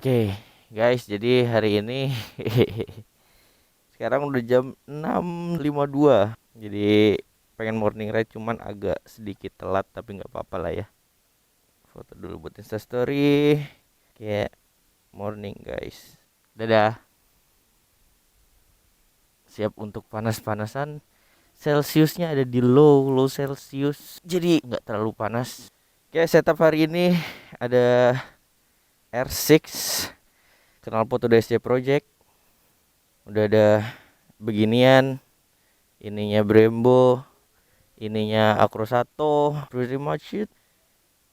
Oke, guys, jadi hari ini sekarang udah jam 6.52. Jadi pengen morning ride cuman agak sedikit telat tapi nggak apa-apa lah ya. Foto dulu buat Insta story. Kayak morning, guys. Dadah. Siap untuk panas-panasan. Celciusnya ada di low Celcius. Jadi nggak terlalu panas. Oke, setup hari ini ada R6 knalpot udah SC Project, udah ada beginian, ininya Brembo, ininya Acrosato, pretty much it.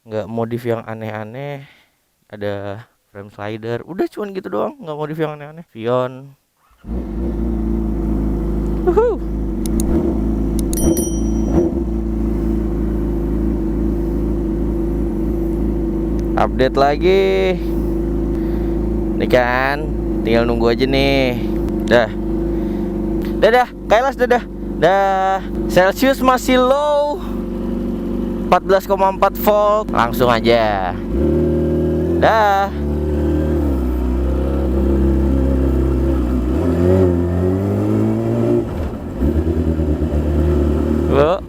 Nggak modif yang aneh-aneh, ada frame slider, udah cuman gitu doang, nggak modif yang aneh-aneh. Vion, update lagi. Nih kan, tinggal nunggu aja nih. Dadah, Kailas dadah. Dah, Celcius masih low 14,4 volt. Langsung aja. Dah. Bu,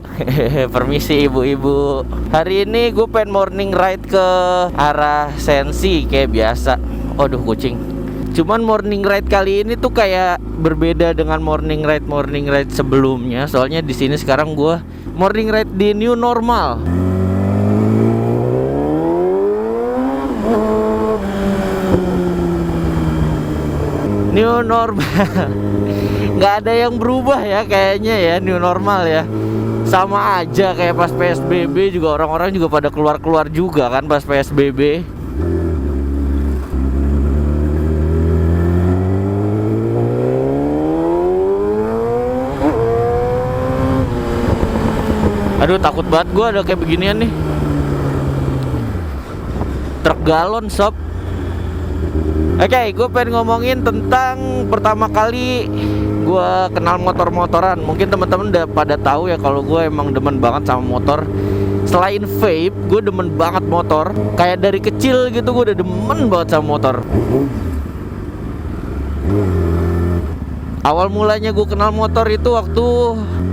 permisi ibu-ibu. Hari ini gue pengen morning ride ke arah Sensi kayak biasa. Aduh kucing. Cuman morning ride kali ini tuh kayak berbeda dengan morning ride sebelumnya. Soalnya di sini sekarang gue morning ride di new normal. New normal. Nggak ada yang berubah ya kayaknya ya, new normal ya. Sama aja kayak pas PSBB juga, orang-orang juga pada keluar-keluar juga kan pas PSBB. Aduh takut banget gue ada kayak beginian nih. Truk galon sob. Oke, gue pengen ngomongin tentang pertama kali gue kenal motor-motoran. Mungkin teman-teman udah pada tahu ya kalau gue emang demen banget sama motor. Selain vape, gue demen banget motor. Kayak dari kecil gitu gue udah demen banget sama motor. Awal mulanya gue kenal motor itu waktu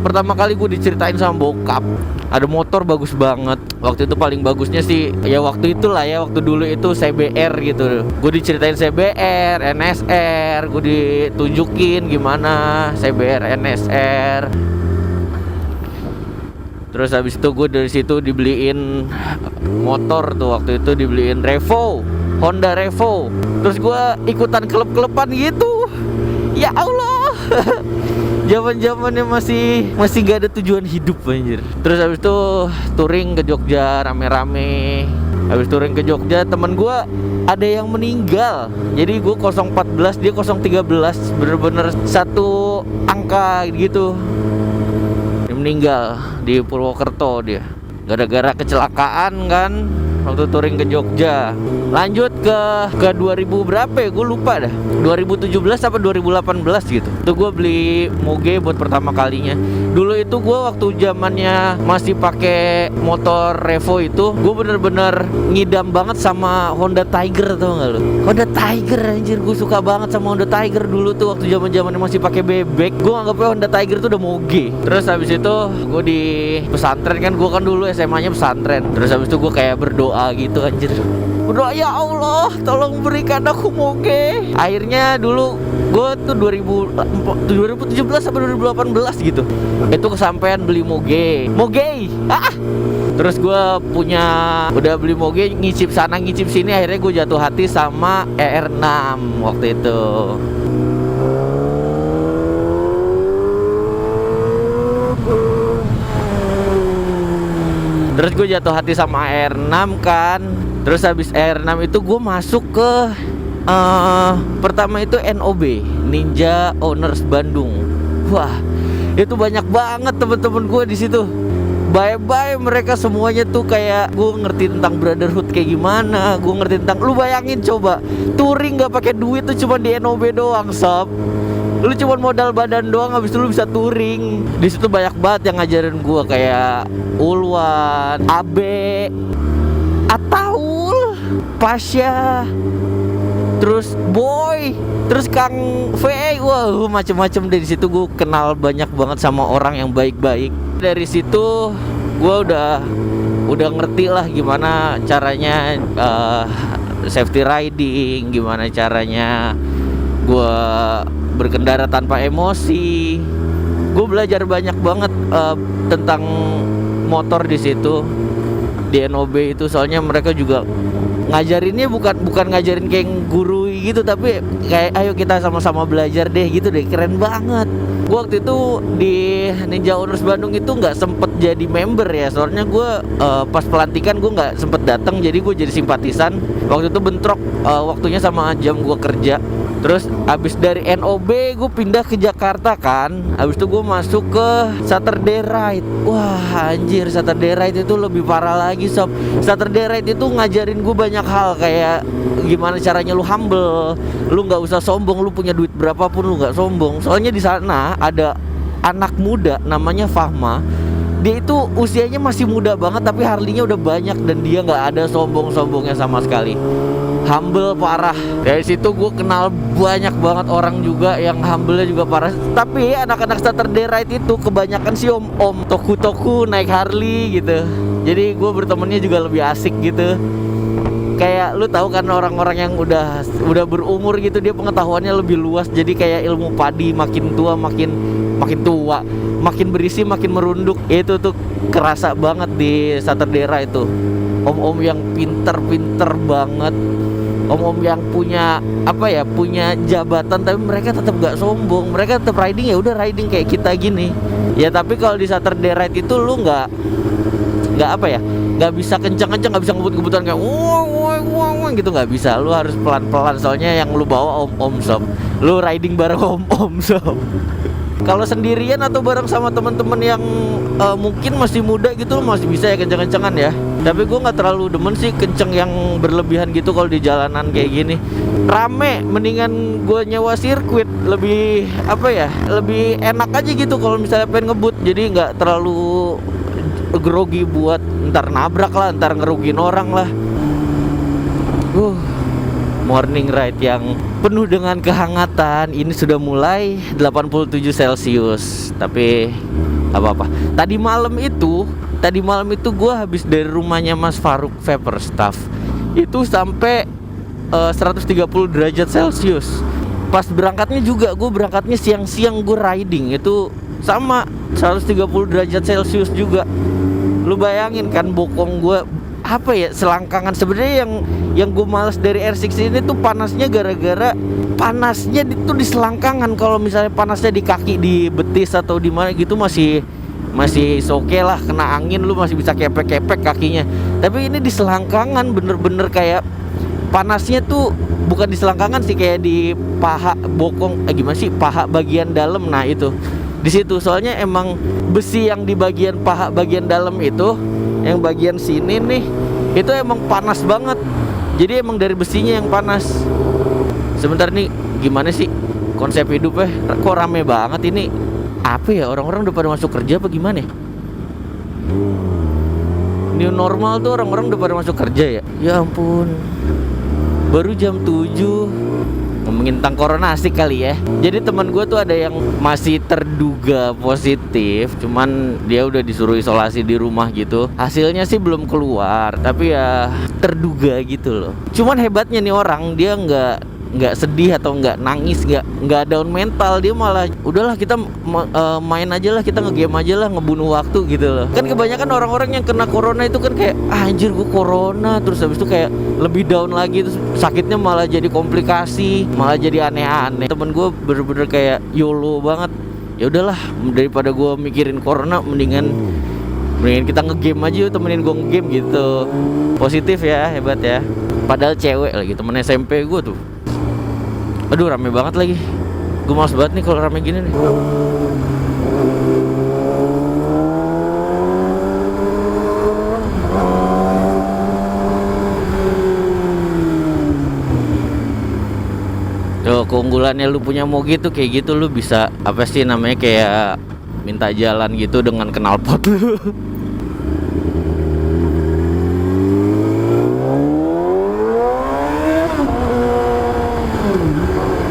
pertama kali gue diceritain sama bokap. Ada motor bagus banget. Waktu itu paling bagusnya sih ya waktu itulah ya, waktu dulu itu CBR gitu. Gue diceritain CBR, NSR, gue ditunjukin gimana CBR, NSR. Terus habis itu gue dari situ dibeliin motor tuh, waktu itu dibeliin Revo, Honda Revo. Terus gue ikutan klub-kluban gitu. Ya Allah. Zaman-zamannya masih gak ada tujuan hidup anjir. Terus habis itu touring ke Jogja rame-rame. Habis touring ke Jogja temen gue ada yang meninggal. Jadi gue 014 dia 013, bener-bener satu angka gitu. Dia meninggal di Purwokerto dia. Gara-gara kecelakaan kan waktu touring ke Jogja. Lanjut ke 2000 berapa ya, gue lupa dah, 2017 apa 2018 gitu. Itu gue beli Moge buat pertama kalinya. Dulu itu gue waktu zamannya masih pakai motor Revo itu, gue bener-bener ngidam banget sama Honda Tiger, tau gak lu? Honda Tiger anjir, gue suka banget sama Honda Tiger dulu tuh waktu zamannya masih pakai bebek. Gue anggapnya Honda Tiger tuh udah Moge. Terus habis itu gue di pesantren kan, gue kan dulu SMA-nya pesantren. Terus habis itu gue kayak berdoa gitu anjir. Berdoa, ya Allah tolong berikan aku Moge. Akhirnya dulu gue tuh 2017 sampai 2018 gitu. Itu kesampaian beli Moge. Terus gue udah beli Moge, ngicip sana ngicip sini. Akhirnya gue jatuh hati sama ER6 waktu itu. Terus gue jatuh hati sama ER6 kan. Terus habis ER6 itu gue masuk ke pertama itu NOB, Ninja Owners Bandung. Wah, itu banyak banget temen-temen gue di situ. Bye-bye mereka semuanya tuh kayak gue ngerti tentang brotherhood kayak gimana. Gue ngerti tentang, lu bayangin coba touring gak pakai duit tuh cuma di NOB doang sob. Lu cuma modal badan doang, habis itu lu bisa touring. Di situ banyak banget yang ngajarin gue kayak Ulwan, Abe, Ataul, Pasya, terus Boy, terus Kang V, wah macem-macem. Dari situ gue kenal banyak banget sama orang yang baik-baik. Dari situ gue udah ngerti lah gimana caranya safety riding, gimana caranya gue berkendara tanpa emosi. Gue belajar banyak banget tentang motor di situ, di NOB itu. Soalnya mereka juga ngajarinnya bukan ngajarin kayak guru gitu, tapi kayak ayo kita sama-sama belajar deh gitu deh. Keren banget. Gue waktu itu di Ninja Owners Bandung itu nggak sempet jadi member ya, soalnya gue pas pelantikan gue nggak sempet datang, jadi gue jadi simpatisan. Waktu itu bentrok waktunya sama jam gue kerja. Terus abis dari NOB gue pindah ke Jakarta kan. Abis itu gue masuk ke Saturday Ride. Wah anjir, Saturday Ride itu lebih parah lagi sob. Saturday Ride itu ngajarin gue banyak hal, kayak gimana caranya lu humble, lu nggak usah sombong, lu punya duit berapapun lu nggak sombong. Soalnya di sana ada anak muda namanya Fahma. Dia itu usianya masih muda banget tapi Harley-nya udah banyak dan dia nggak ada sombong-sombongnya sama sekali. Humble parah. Dari situ gue kenal banyak banget orang juga yang humble-nya juga parah. Tapi anak-anak Saturday Ride itu kebanyakan sih om-om toku-toku naik Harley gitu. Jadi gue bertemannya juga lebih asik gitu. Kayak lu tahu kan orang-orang yang udah berumur gitu, dia pengetahuannya lebih luas. Jadi kayak ilmu padi makin tua makin tua, makin berisi makin merunduk. Itu tuh kerasa banget di Saturday Ride itu. Om-om yang pinter banget, om-om yang punya punya jabatan tapi mereka tetap gak sombong. Mereka tetap riding, ya udah riding kayak kita gini. Ya tapi kalau di Saturday Ride itu lu nggak bisa kencang-kencang, nggak bisa ngebut-ngebutan kayak wong gitu, nggak bisa. Lu harus pelan-pelan, soalnya yang lu bawa om-om sob. Lu riding bareng om-om sob. Kalau sendirian atau bareng sama teman-teman yang mungkin masih muda gitu, lu masih bisa ya kencang-kencangan ya. Tapi gue nggak terlalu demen sih kenceng yang berlebihan gitu kalau di jalanan kayak gini. Rame, mendingan gue nyewa sirkuit, lebih lebih enak aja gitu kalau misalnya pengen ngebut. Jadi nggak terlalu grogi buat ntar nabrak lah, ntar ngerugiin orang lah. Morning ride yang penuh dengan kehangatan. Ini sudah mulai 87 Celcius. Tapi apa-apa. Tadi malam itu gue habis dari rumahnya Mas Faruk Vapor Staff. Itu sampai 130 derajat Celcius. Pas berangkatnya juga, gue berangkatnya siang-siang, gue riding itu sama 130 derajat Celcius juga. Lu bayangin kan bokong gue selangkangan. Sebenarnya yang gue males dari R6 ini tuh panasnya gara-gara panasnya itu di selangkangan. Kalau misalnya panasnya di kaki, di betis atau di mana gitu masih oke lah, kena angin lu masih bisa kepek-kepek kakinya. Tapi ini di selangkangan bener-bener kayak panasnya tuh bukan di selangkangan sih, kayak di paha bokong, gimana sih, paha bagian dalam. Nah itu di situ, soalnya emang besi yang di bagian paha bagian dalam itu, yang bagian sini nih, itu emang panas banget. Jadi emang dari besinya yang panas. Sebentar nih, gimana sih konsep hidupnya? Kok rame banget ini? Apa ya, orang-orang udah pada masuk kerja apa gimana ya? New normal tuh orang-orang udah pada masuk kerja ya? Ya ampun, baru jam 7. Ngomongin tentang corona asik kali ya. Jadi teman gue tuh ada yang masih terduga positif, cuman dia udah disuruh isolasi di rumah gitu. Hasilnya sih belum keluar, tapi ya terduga gitu loh. Cuman hebatnya nih orang, dia nggak sedih atau nggak nangis, nggak down mental. Dia malah udahlah kita main aja lah, kita ngegame aja lah, ngebunuh waktu gitu loh. Kan kebanyakan orang-orang yang kena corona itu kan kayak anjir gue corona, terus habis itu kayak lebih down lagi, terus sakitnya malah jadi komplikasi, malah jadi aneh-aneh. Temen gue bener-bener kayak YOLO banget. Ya udahlah, daripada gue mikirin corona, mendingan kita ngegame aja yuk, temenin gue ngegame gitu. Positif ya, hebat ya. Padahal cewek lagi, temen SMP gue tuh. Aduh rame banget lagi. Gue males banget nih kalau rame gini nih. Tuh keunggulannya lu punya moge tuh kayak gitu, lu bisa kayak minta jalan gitu dengan knalpot lu.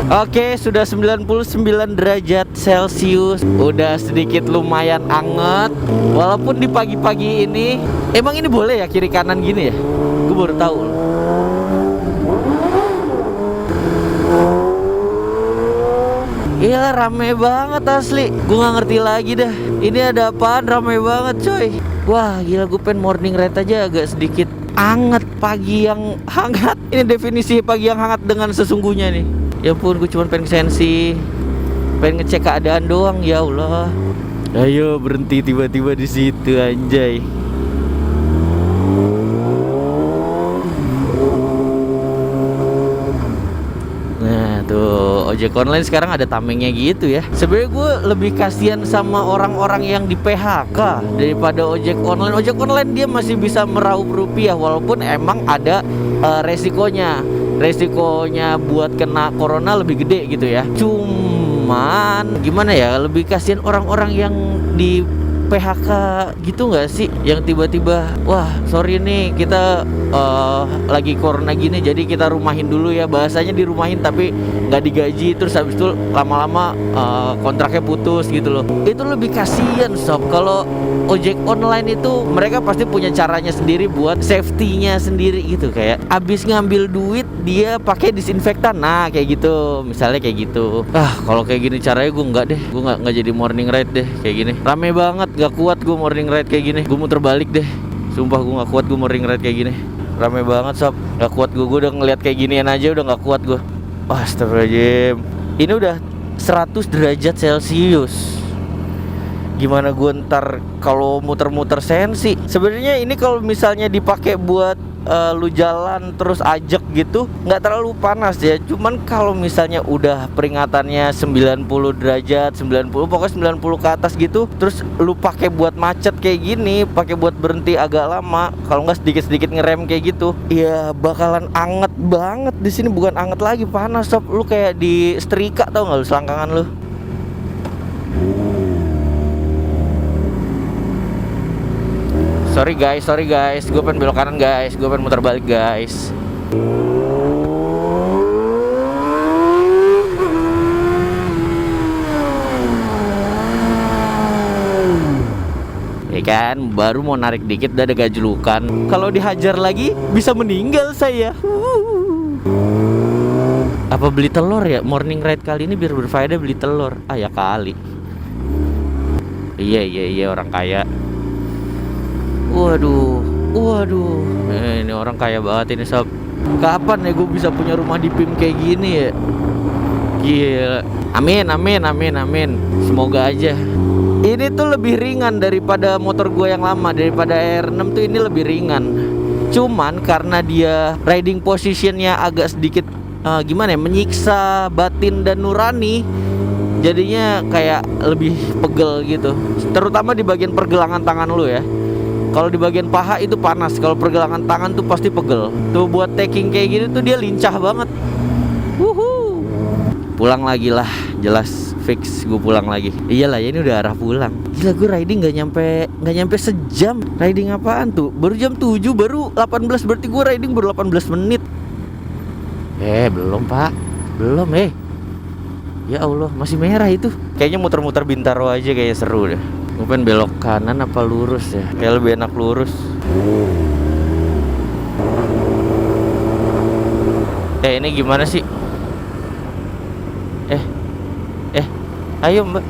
Oke, sudah 99 derajat Celcius. Udah sedikit lumayan anget. Walaupun di pagi-pagi ini, emang ini boleh ya kiri kanan gini ya? Gue baru tahu loh. Iya, rame banget asli. Gue gak ngerti lagi dah. Ini ada apaan, rame banget coy. Wah gila, gue pengen morning ride aja agak sedikit anget. Pagi yang hangat. Ini definisi pagi yang hangat dengan sesungguhnya nih. Ya ampun, gue cuma pengen sensi, pengen ngecek keadaan doang. Ya Allah. Ayo berhenti tiba-tiba di situ anjay. Nah tuh, ojek online sekarang ada tamengnya gitu ya. Sebenarnya gue lebih kasihan sama orang-orang yang di PHK daripada ojek online. Ojek online dia masih bisa meraup rupiah, walaupun emang ada resikonya. Resikonya buat kena corona lebih gede gitu ya. Cuman gimana ya, lebih kasihan orang-orang yang di PHK gitu nggak sih, yang tiba-tiba wah sorry nih kita lagi corona gini jadi kita rumahin dulu ya, bahasanya dirumahin tapi nggak digaji, terus habis itu lama-lama kontraknya putus gitu loh. Itu lebih kasihan sob. Kalau ojek online itu mereka pasti punya caranya sendiri buat safety-nya sendiri gitu, kayak abis ngambil duit dia pakai disinfektan, nah kayak gitu misalnya kayak gitu. Kalau kayak gini caranya gue nggak deh, gue nggak jadi morning ride deh kayak gini, rame banget. Gak kuat gue morning ride kayak gini, gue muter balik deh. Sumpah gue gak kuat gue morning ride kayak gini, rame banget sob. Gak kuat gue udah ngeliat kayak ginian aja udah gak kuat gue. Astagfirullahaladzim. Ini udah 100 derajat Celcius. Gimana gue ntar kalau muter-muter sensi. Sebenarnya ini kalau misalnya dipakai buat lu jalan terus ajak gitu nggak terlalu panas ya. Cuman kalau misalnya udah peringatannya 90 derajat, 90 pokoknya 90 ke atas gitu, terus lu pakai buat macet kayak gini, pakai buat berhenti agak lama, kalau nggak sedikit-sedikit ngerem kayak gitu, ya bakalan anget banget di sini. Bukan anget lagi, panas sob. Lu kayak di setrika, tau nggak lu selangkangan lu. Sorry guys, gue pengen belok kanan guys, gue pengen muter balik guys. Ya kan, baru mau narik dikit udah ada gajlukan. Kalau dihajar lagi bisa meninggal saya. Apa beli telur ya? Morning ride kali ini biar berfaedah beli telur. Ya kali. Iya orang kaya. Waduh, ini orang kaya banget ini sob. Kapan ya gue bisa punya rumah di PIM kayak gini ya? Gila. Amin. Semoga aja. Ini tuh lebih ringan daripada motor gue yang lama, daripada R6 tuh ini lebih ringan. Cuman karena dia riding positionnya agak sedikit gimana ya, menyiksa batin dan nurani, jadinya kayak lebih pegel gitu. Terutama di bagian pergelangan tangan lu ya. Kalau di bagian paha itu panas, kalau pergelangan tangan tuh pasti pegel. Tuh buat taking kayak gini tuh dia lincah banget. Pulang lagi lah, jelas fix gue pulang lagi. Iyalah ya, ini udah arah pulang. Gila, gue riding gak nyampe sejam. Riding apaan tuh? Baru jam 7, baru 18, berarti gue riding baru 18 menit. Belum pak, belum Ya Allah, masih merah itu. Kayaknya muter-muter Bintaro aja kayaknya seru deh. Gue pengen belok kanan apa lurus ya? Kayak lebih enak lurus. Ini gimana sih? Ayo mbak.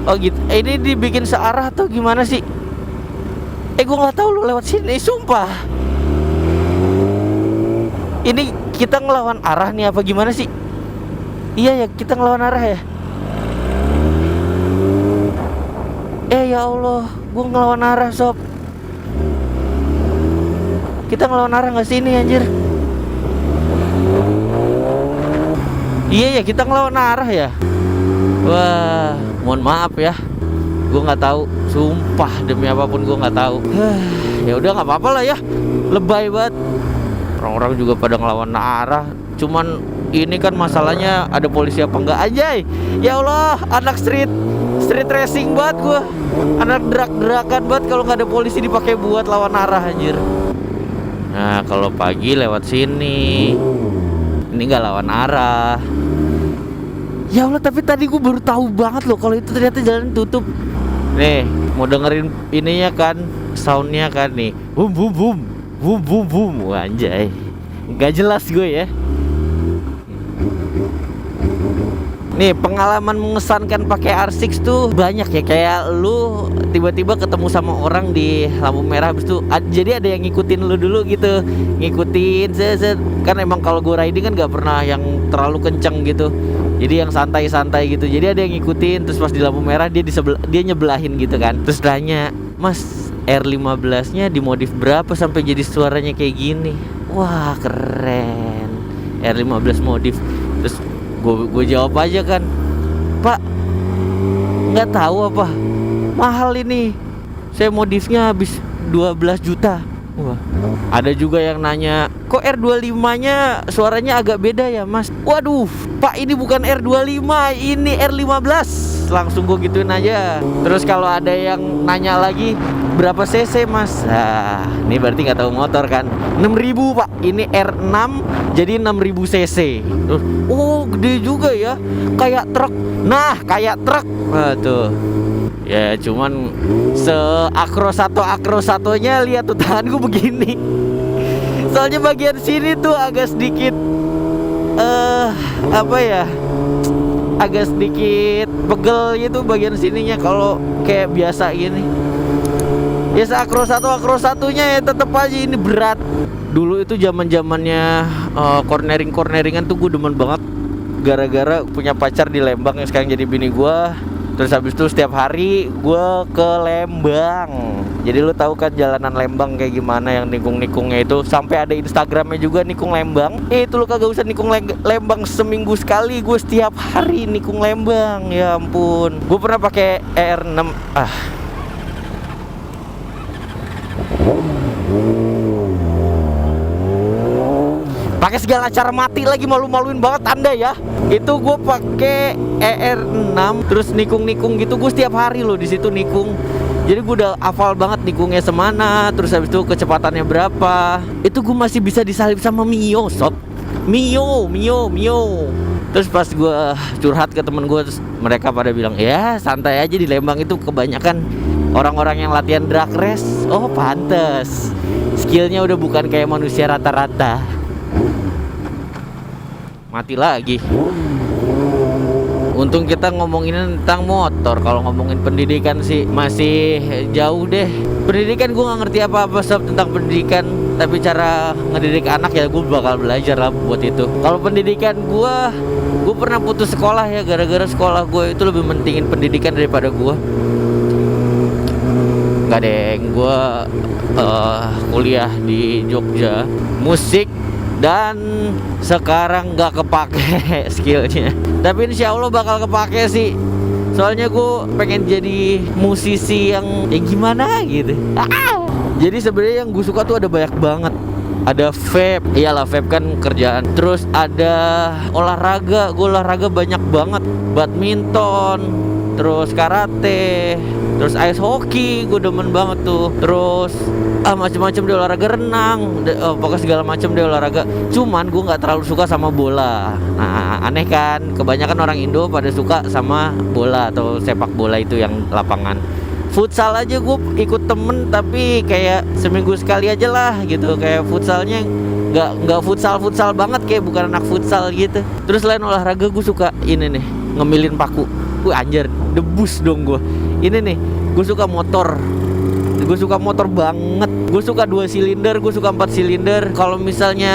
Oh gitu. Ini dibikin searah atau gimana sih? Gue nggak tahu lu lewat sini, sumpah. Ini kita ngelawan arah nih apa gimana sih? Iya ya, kita ngelawan arah ya. Ya Allah, gue ngelawan arah sob. Kita ngelawan arah nggak sih ini anjir? Iya ya, kita ngelawan arah ya. Wah, mohon maaf ya, gue nggak tahu. Sumpah demi apapun gue nggak tahu. Ya udah nggak apa-apa lah ya. Lebay banget. Orang-orang juga pada ngelawan arah. Cuman ini kan masalahnya ada polisi apa enggak aja. Ya Allah, anak street racing banget gue. Anak derak-derakan banget kalau nggak ada polisi dipakai buat lawan arah anjir. Nah kalau pagi lewat sini, ini nggak lawan arah. Ya Allah, tapi tadi gue baru tahu banget loh kalau itu ternyata jalan tutup. Nih mau dengerin ininya kan, soundnya kan nih, bum bum bum bum bum bum. Wah, anjay, nggak jelas gue ya. Nih pengalaman mengesankan pakai R6 tuh banyak ya. Kayak lu tiba-tiba ketemu sama orang di lampu merah, habis itu jadi ada yang ngikutin lu dulu gitu, ngikutin set. Kan emang kalau gue riding kan gak pernah yang terlalu kenceng gitu, jadi yang santai-santai gitu. Jadi ada yang ngikutin, terus pas di lampu merah dia dia nyebelahin gitu kan. Terus tanya, "Mas, R15 nya dimodif berapa sampai jadi suaranya kayak gini?" Wah keren, R15 modif. Terus gue jawab aja kan, "Pak, nggak tahu apa, mahal ini, saya modifnya habis 12 juta. Wah, ada juga yang nanya, "Kok R25 nya suaranya agak beda ya Mas?" Waduh Pak, ini bukan R25, ini R15. Langsung gue gituin aja. Terus kalau ada yang nanya lagi, "Berapa cc Mas?" Nah ini berarti nggak tahu motor kan. 6.000 Pak, ini R6 jadi 6.000 cc. Terus, oh gede juga ya, kayak truk. Nah kayak truk. Nah tuh ya, cuman akro satonya lihat tuh tangan gue begini. Soalnya bagian sini tuh agak sedikit apa ya, agak sedikit pegel gitu bagian sininya kalau kayak biasa gini. Ya akro satunya ya tetep aja ini berat. Dulu itu zamannya corneringan tuh gue demen banget, gara-gara punya pacar di Lembang yang sekarang jadi bini gue. Terus habis itu setiap hari gue ke Lembang. Jadi lu tahu kan jalanan Lembang kayak gimana, yang nikung-nikungnya itu. Sampai ada Instagramnya juga, nikung Lembang. Itu lu kagak usah nikung Lembang seminggu sekali, gue setiap hari nikung Lembang. Ya ampun, gue pernah pakai R6. Pakai segala cara mati lagi, malu-maluin banget Anda ya. Itu gue pakai ER6 terus nikung-nikung gitu. Gue setiap hari loh di situ nikung. Jadi gue udah hafal banget nikungnya semana. Terus habis itu kecepatannya berapa. Itu gue masih bisa disalip sama Mio sob. Mio. Terus pas gue curhat ke temen gue, mereka pada bilang, "Ya santai aja, di Lembang itu kebanyakan orang-orang yang latihan drag race." Oh pantes, skillnya udah bukan kayak manusia rata-rata. Mati lagi. Untung kita ngomongin tentang motor. Kalau ngomongin pendidikan sih masih jauh deh. Pendidikan gue gak ngerti apa-apa sob tentang pendidikan. Tapi cara ngedidik anak ya gue bakal belajar lah buat itu. Kalau pendidikan gue pernah putus sekolah ya, gara-gara sekolah gue itu lebih mentingin pendidikan daripada gue. Gak deng, gue kuliah di Jogja musik, dan sekarang gak kepake skillnya. Tapi insya Allah bakal kepake sih. Soalnya gue pengen jadi musisi yang gimana gitu. Jadi sebenarnya yang gue suka tuh ada banyak banget. Ada vape, iyalah vape kan kerjaan. Terus ada olahraga, gue olahraga banyak banget. Badminton, terus karate, terus ice hockey, gue demen banget tuh. Terus macam-macam di olahraga, renang, pokoknya segala macam di olahraga. Cuman gue nggak terlalu suka sama bola. Nah aneh kan, kebanyakan orang Indo pada suka sama bola atau sepak bola itu yang lapangan. Futsal aja gue ikut temen, tapi kayak seminggu sekali aja lah gitu. Kayak futsalnya nggak futsal banget, kayak bukan anak futsal gitu. Terus selain olahraga gue suka ini nih, ngemilin paku. Anjir, debus dong gue. Ini nih, gue suka motor. Gue suka motor banget. Gue suka 2 silinder, gue suka 4 silinder. Kalau misalnya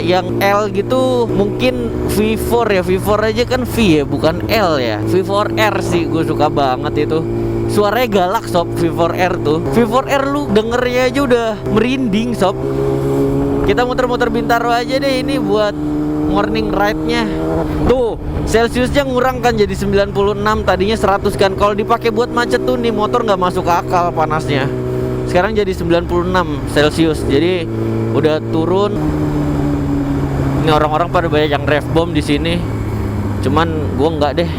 yang L gitu mungkin V4 ya. V4 aja kan V ya, bukan L ya. V4R sih gue suka banget itu. Suaranya galak sob, V4R tuh. V4R lu dengernya aja udah merinding sob. Kita muter-muter Bintaro aja deh ini buat morning ride-nya. Tuh, Celsiusnya ngurang kan jadi 96, tadinya 100 kan. Kalau dipakai buat macet tuh nih motor nggak masuk akal panasnya. Sekarang jadi 96 Celsius. Jadi udah turun. Ini orang-orang pada banyak yang rev bomb di sini. Cuman gua nggak deh.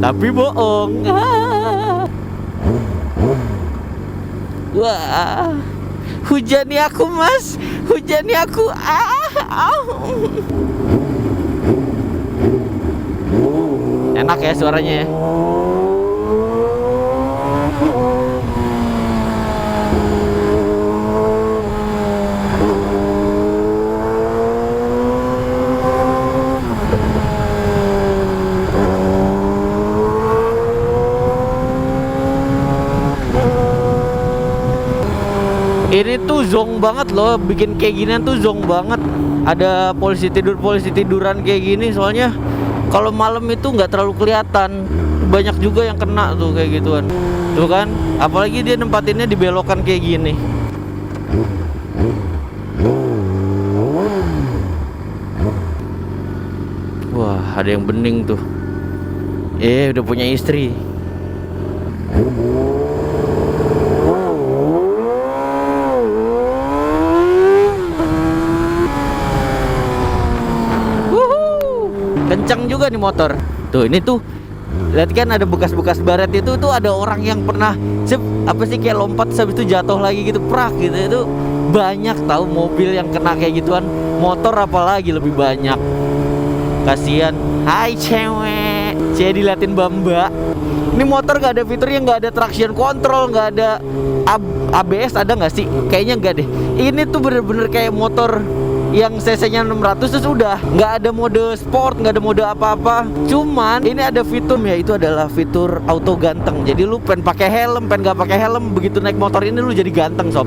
Tapi bohong. Wah, hujani aku mas, hujani aku. Enak ya suaranya ya. Ini tuh zong banget loh, bikin kayak ginian tuh zong banget. Ada polisi tiduran kayak gini, soalnya kalau malam itu nggak terlalu kelihatan. Banyak juga yang kena tuh kayak gituan. Tuh kan, apalagi dia nempatinnya di belokan kayak gini. Wah, ada yang bening tuh. Udah punya istri. Kencang juga nih motor. Tuh ini tuh, lihat kan ada bekas-bekas baret itu tuh, ada orang yang pernah kayak lompat habis itu jatuh lagi gitu, prak gitu. Itu banyak tahu mobil yang kena kayak gituan. Motor apalagi lebih banyak. Kasian. Hai cewek, saya diliatin Bamba. Ini motor gak ada fiturnya, gak ada traction control, gak ada ABS, ada gak sih? Kayaknya gak deh. Ini tuh bener-bener kayak motor yang cc-nya 600 terus udah nggak ada mode sport, nggak ada mode apa-apa. Cuman ini ada fitur ya, itu adalah fitur auto ganteng. Jadi lu pengen pakai helm, pengen nggak pakai helm, begitu naik motor ini lu jadi ganteng sob.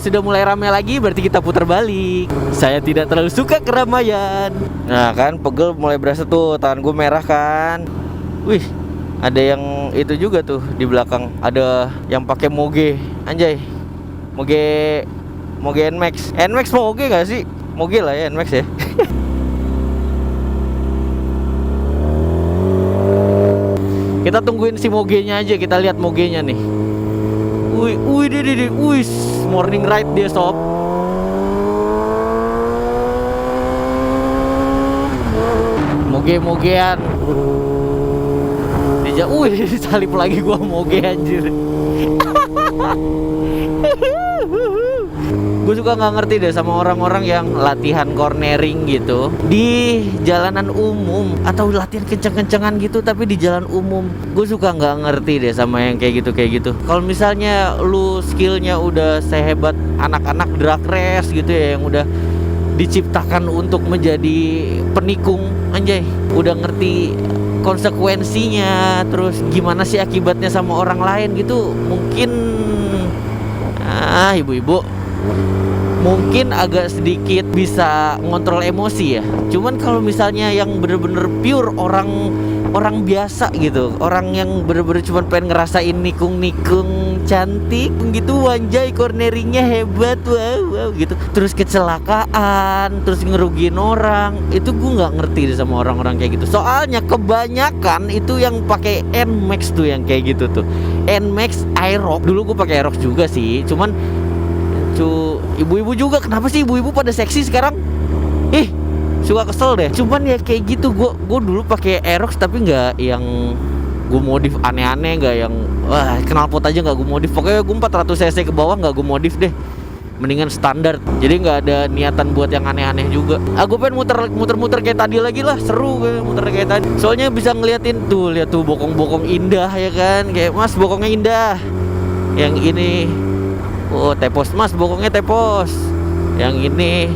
Sudah mulai rame lagi, berarti kita putar balik. Saya tidak terlalu suka keramaian. Nah kan, pegel mulai berasa tuh, tangan gue merah kan. Wih, ada yang itu juga tuh di belakang, ada yang pakai Moge, anjay. Moge NMAX. NMAX Moge gak sih? Moge lah ya, NMAX ya. Kita tungguin si Mogenya aja, kita lihat Mogenya nih. Wih, morning ride dia sob. Moge-mogean. Salip lagi gua Moge anjir. Gue suka nggak ngerti deh sama orang-orang yang latihan cornering gitu di jalanan umum, atau latihan kenceng-kencengan gitu tapi di jalan umum. Gue suka nggak ngerti deh sama yang kayak gitu. Kalau misalnya lu skillnya udah sehebat anak-anak drag race gitu ya, yang udah diciptakan untuk menjadi penikung, anjay, udah ngerti konsekuensinya, terus gimana sih akibatnya sama orang lain gitu. Mungkin ibu-ibu mungkin agak sedikit bisa ngontrol emosi ya. Cuman kalau misalnya yang bener-bener pure orang biasa gitu, orang yang bener-bener cuma pengen ngerasain nikung cantik gitu, wanjay corneringnya hebat, wow gitu, terus kecelakaan, terus ngerugiin orang, itu gue nggak ngerti deh sama orang-orang kayak gitu. Soalnya kebanyakan itu yang pakai NMAX tuh, yang kayak gitu tuh, NMAX Aerox. Dulu gue pakai Aerox juga sih, cuman ibu-ibu juga, kenapa sih ibu-ibu pada seksi sekarang? Suka kesel deh. Cuman ya kayak gitu, gue dulu pakai Aerox tapi nggak yang gue modif aneh-aneh, nggak yang knalpot aja nggak gue modif. Pokoknya gue 400 cc ke bawah nggak gue modif deh, mendingan standar. Jadi nggak ada niatan buat yang aneh-aneh juga. Gue pengen muter-muter kayak tadi lagi lah, seru kayak muter kayak tadi. Soalnya bisa ngeliatin tuh, lihat tuh bokong-bokong indah ya kan, kayak mas bokongnya indah. Yang ini tepos mas, bokongnya tepos. Yang ini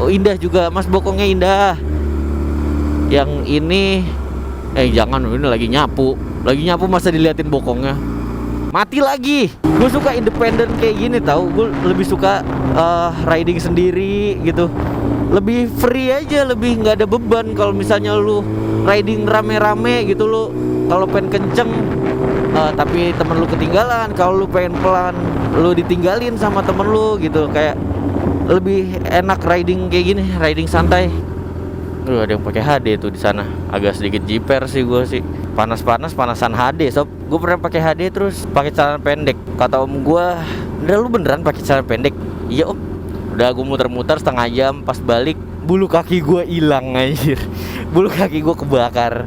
indah juga mas, bokongnya indah. Yang ini jangan, ini lagi nyapu masa diliatin bokongnya. Mati lagi. Gue suka independen kayak gini tahu. Gue lebih suka riding sendiri gitu, lebih free aja, lebih nggak ada beban. Kalau misalnya lu riding rame-rame gitu, lu kalau pengen kenceng tapi temen lu ketinggalan, kalau lu pengen pelan lu ditinggalin sama temen lu gitu. Kayak lebih enak riding kayak gini, riding santai. Ada yang pakai HD tuh di sana. Agak sedikit jiper sih gue sih. Panasan HD sob. Gue pernah pakai HD terus pakai celana pendek. Kata om gue, "Udah lu beneran pakai celana pendek?" "Iya om." Udah gue muter-muter setengah jam, pas balik bulu kaki gue hilang anjir. Bulu kaki gue kebakar.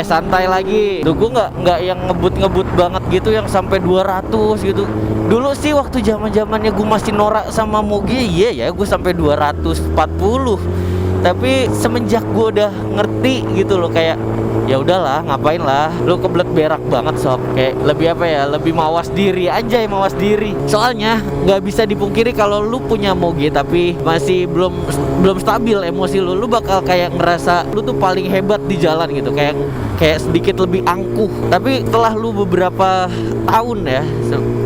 santai lagi. Tuh gue nggak yang ngebut banget gitu, yang sampai 200 gitu. Dulu sih waktu zamannya gue masih norak sama moge, iya ya gue sampai 240. Tapi semenjak gue udah ngerti gitu loh, kayak ya udahlah, ngapain lah lu kebelet berak banget sob. Kayak lebih apa ya, lebih mawas diri aja, mawas diri. Soalnya nggak bisa dipungkiri kalau lu punya moge tapi masih belum stabil emosi lu bakal kayak ngerasa lu tuh paling hebat di jalan gitu, kayak sedikit lebih angkuh. Tapi setelah lu beberapa tahun ya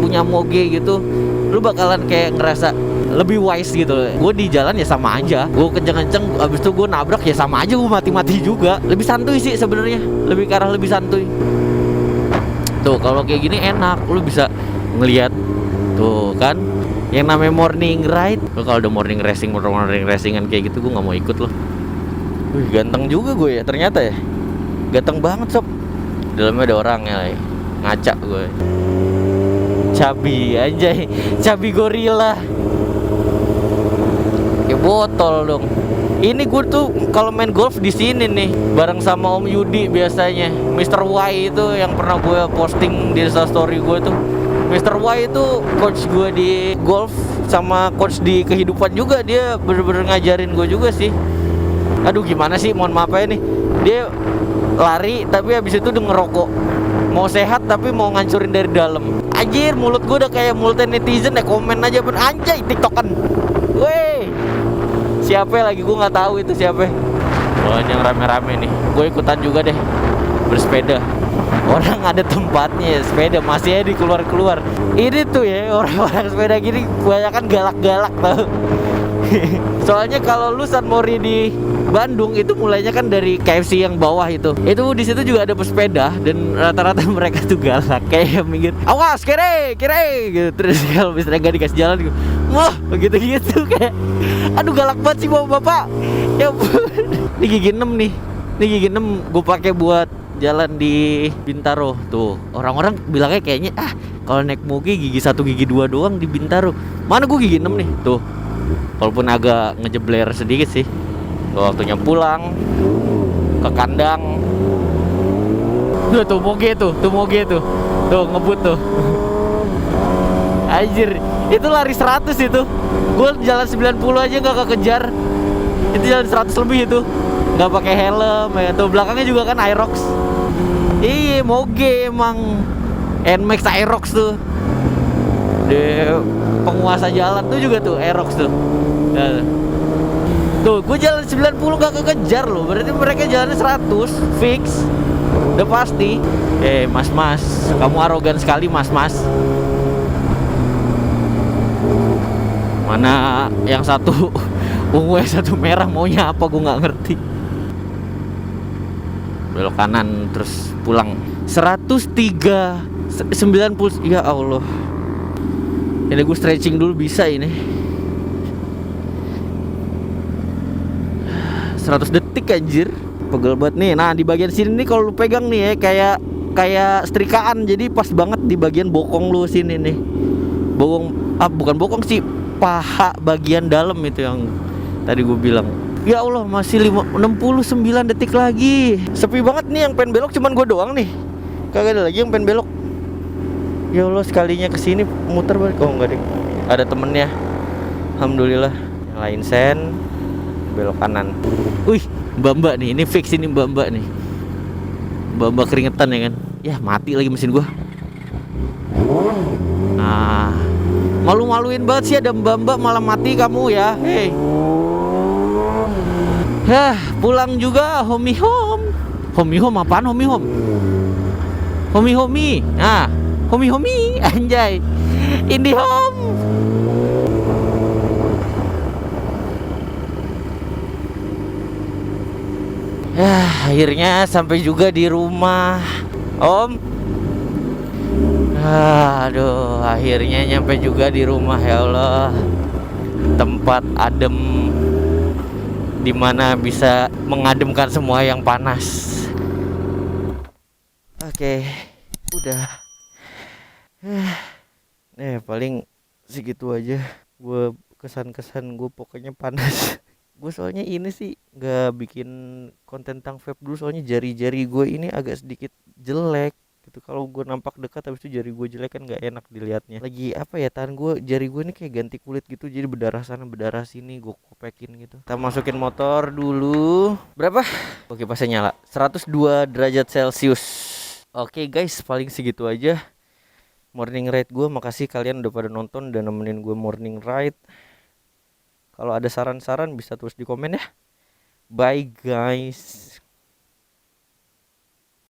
punya moge gitu, lu bakalan kayak ngerasa lebih wise gitu. Gue di jalan ya sama aja, gue kenceng-kenceng abis itu gue nabrak ya sama aja, gue mati-mati juga. Lebih santuy sih sebenarnya, lebih ke arah lebih santuy. Tuh kalau kayak gini enak, lu bisa ngelihat tuh kan yang namanya morning ride. Lu kalau udah morning racingan kayak gitu, gue nggak mau ikut loh. Wih, ganteng juga gue ya ternyata ya, ganteng banget sob. Dalamnya ada orang ya, ngaca gue. Cabi anjay, cabi gorila. Ya botol dong. Ini gue tuh kalau main golf di sini nih bareng sama Om Yudi biasanya. Mr. Y itu yang pernah gue posting di story gue tuh. Mr. Y itu coach gue di golf sama coach di kehidupan juga. Dia bener-bener ngajarin gue juga sih. Aduh gimana sih, mohon maaf ya nih. Dia lari tapi habis itu udah ngerokok. Mau sehat tapi mau ngancurin dari dalam. Anjir, mulut gue udah kayak multi netizen ya, komen aja anjay tiktokan. Weh, siapa lagi gue nggak tahu itu siapa. Oh, yang rame-rame nih, gue ikutan juga deh bersepeda. Orang ada tempatnya sepeda masih aja di keluar. Ini tuh ya orang-orang sepeda gini kebanyakan galak-galak tau. Soalnya kalau lu San Mori di Bandung itu mulainya kan dari KFC yang bawah itu di situ juga ada pesepeda dan rata-rata mereka tuh galak, kayak minggir, awas kere gitu. Terus kalau misalnya gak dikasih jalan gitu, wah begitu kayak, aduh galak banget sih bapak. Ya ini gigi 6 nih, gigi 6 gue pakai buat jalan di Bintaro. Tuh orang-orang bilangnya kayaknya kalau naik moge gigi 1 gigi 2 doang di Bintaro. Mana gue gigi 6 nih tuh. Walaupun agak ngejebler sedikit sih. Waktunya pulang ke kandang. Tuh moge tuh. Tuh ngebut tuh. Anjir, itu lari 100 itu. Gue jalan 90 aja gak kekejar. Itu jalan 100 lebih itu. Gak pakai helm ya. Tuh belakangnya juga kan Aerox. Iya, moge emang. NMAX Aerox tuh. Dia penguasa jalan tuh juga tuh Aerox tuh. Nah, tuh gue jalan 90 gak kekejar loh. Berarti mereka jalannya 100 fix. Udah pasti. Mas, kamu arogan sekali mas. Mana yang satu ungu, yang satu merah, maunya apa gue gak ngerti. Belok kanan terus pulang. 103 90. Ya Allah. Ini gue stretching dulu bisa ini. 100 detik anjir. Pegel banget nih. Nah, di bagian sini nih kalau lu pegang nih ya kayak setrikaan. Jadi pas banget di bagian bokong lu sini nih. Bukan bokong sih, paha bagian dalam itu yang tadi gue bilang. Ya Allah, masih 69 detik lagi. Sepi banget nih, yang pengen belok cuman gue doang nih. Kagak ada lagi yang pengen belok. Ya Allah, sekalinya kesini muter balik. Oh enggak deh, ada temennya. Alhamdulillah. Yang lain sen belok kanan. Wih, mbak nih, ini fix ini mbak nih. Mbak keringetan ya kan. Ya mati lagi mesin gua. Nah, malu-maluin banget sih ada mbak malah mati kamu ya. Hei. Pulang juga homie home. Homie home apaan homie home? Homie. Nah, homie anjay. Indie home. Akhirnya sampai juga di rumah Om. Aduh, akhirnya nyampe juga di rumah. Ya Allah, tempat adem dimana bisa mengademkan semua yang panas. Oke, udah. Paling segitu aja. Gue kesan-kesan gue pokoknya panas. Gue soalnya ini sih nggak bikin konten tentang vape dulu, soalnya jari-jari gue ini agak sedikit jelek gitu. Kalau gue nampak dekat habis itu jari gue jelek kan nggak enak dilihatnya. Lagi apa ya, tangan gue, jari gue ini kayak ganti kulit gitu, jadi berdarah sana berdarah sini, gue kopekin gitu. Kita masukin motor dulu. Berapa? Oke, pasnya nyala 102 derajat Celcius. Oke guys, paling segitu aja morning ride gue. Makasih kalian udah pada nonton dan nemenin gue morning ride. Kalau ada saran-saran bisa tulis di komen ya. Bye guys.